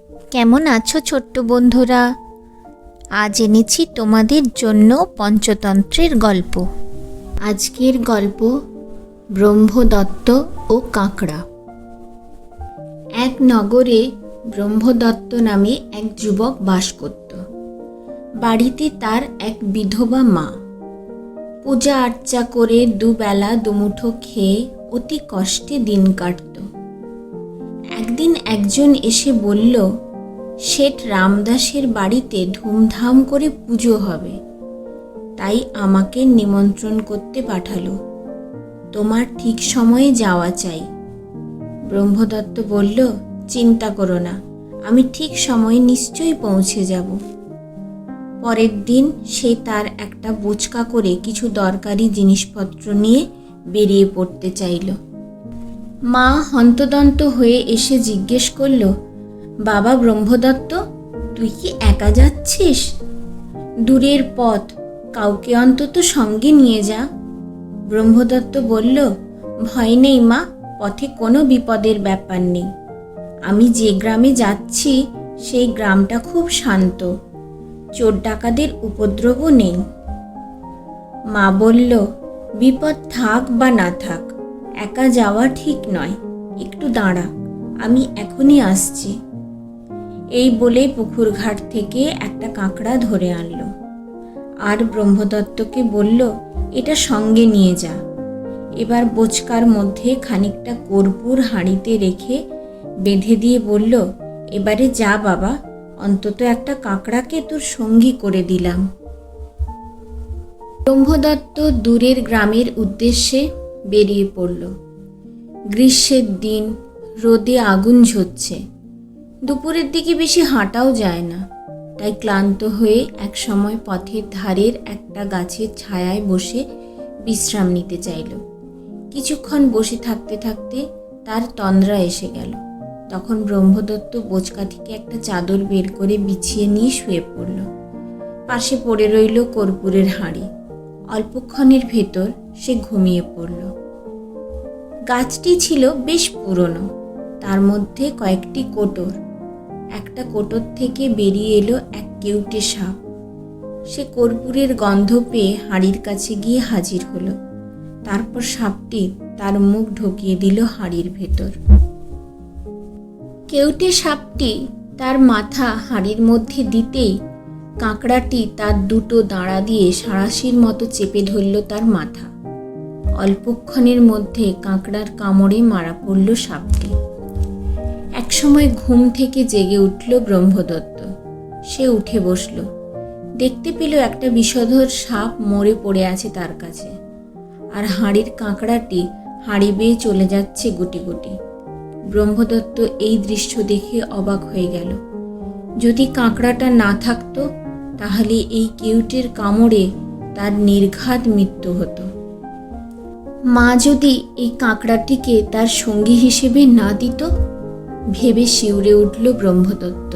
কেমন আছো ছোট্ট বন্ধুরা? আজ এনেছি তোমাদের জন্য পঞ্চতন্ত্রের গল্প। আজকের গল্প ব্রহ্মদত্ত ও কাঁকড়া। এক নগরে ব্রহ্মদত্ত নামে এক যুবক বাস করত। বাড়িতে তার এক বিধবা মা। পূজা আর্চা করে দুবেলা দুমুঠো খেয়ে অতি কষ্টে দিন কাটত। একদিন একজন এসে বলল, শেঠ রামদাসের বাড়িতে ধুমধাম করে পুজো হবে, তাই আমাকে নিমন্ত্রণ করতে পাঠালো। তোমার ঠিক সময়ে যাওয়া চাই। ব্রহ্মদত্ত বলল, চিন্তা করো না, আমি ঠিক সময়ে নিশ্চয়ই পৌঁছে যাব। পরের দিন সে তার একটা বোচকা করে কিছু দরকারি জিনিসপত্র নিয়ে বেরিয়ে পড়তে চাইল। মা হন্তদন্ত হয়ে এসে জিজ্ঞেস করল, বাবা ব্রহ্মদত্ত, তুই কি একা যাচ্ছিস? দূরের পথ, কাউকে অন্তত সঙ্গে নিয়ে যা। ব্রহ্মদত্ত বলল, ভয় নেই মা, পথে কোনো বিপদের ব্যাপার নেই। আমি যে গ্রামে যাচ্ছি সেই গ্রামটা খুব শান্ত, চোর ডাকাতের উপদ্রবও নেই। মা বলল, বিপদ থাক বা না থাক, একা যাওয়া ঠিক নয়, একটু দাঁড়া, আমি এখনই আসছি। এই বলে পুকুর ঘাট থেকে একটা কাঁকড়া ধরে আনলো আর ব্রহ্মদত্তকে বলল, এটা সঙ্গে নিয়ে যা। এবার বোচকার মধ্যে খানিকটা কর্পূর হাঁড়িতে রেখে বেঁধে দিয়ে বলল, এবারে যা বাবা, অন্তত একটা কাঁকড়াকে তোর সঙ্গী করে দিলাম। ব্রহ্মদত্ত দূরের গ্রামের উদ্দেশ্যে বেরিয়ে পড়ল। গ্রীষ্মের দিন, রোদে আগুন ঝরছে। দুপুরের দিকে বেশি হাঁটাও যায় না, তাই ক্লান্ত হয়ে একসময় পথের ধারের একটা গাছের ছায়ায় বসে বিশ্রাম নিতে চাইল। কিছুক্ষণ বসে থাকতে থাকতে তার তন্দ্রা এসে গেল। তখন ব্রহ্মদত্ত বোচকা থেকে একটা চাদর বের করে বিছিয়ে নিয়ে শুয়ে পড়ল। পাশে পড়ে রইল কর্পূরের হাঁড়ি। অল্পক্ষণের ভেতর সে ঘুমিয়ে পড়ল। গাছটি ছিল বেশ পুরনো, তার মধ্যে কয়েকটি কোটর। একটা কোটর থেকে বেরিয়ে এলো এক কেউটে সাপ। সে কর্পূরের গন্ধ পেয়ে হাঁড়ির কাছে গিয়ে হাজির হলো। তারপর সাপটি তার মুখ ঢুকিয়ে দিল হাঁড়ির ভেতর। কেউটে সাপটি তার মাথা হাঁড়ির মধ্যে দিতেই কাঁকড়াটি তার দুটো দাঁড়া দিয়ে সাঁড়াশির মতো চেপে ধরল তার মাথা। অল্পক্ষণের মধ্যে কাঁকড়ার কামড়ে মারা পড়ল সাপটি। একসময় ঘুম থেকে জেগে উঠল ব্রহ্মদত্ত। সে উঠে বসল। দেখতে পেল একটা বিষধর সাপ মরে পড়ে আছে তার কাছে, আর হাঁড়ির কাঁকড়াটি হাঁড়ি বেয়ে চলে যাচ্ছে গুটি গুটি। ব্রহ্মদত্ত এই দৃশ্য দেখে অবাক হয়ে গেল। যদি কাঁকড়াটা না থাকতো, তাহলে এই কেউটের কামড়ে তার নির্ঘাত মৃত্যু হতো। মা যদি এই কাঁকড়াটিকে তার সঙ্গী হিসেবে না দিত, ভেবে শিউরে উঠল ব্রহ্মদত্ত।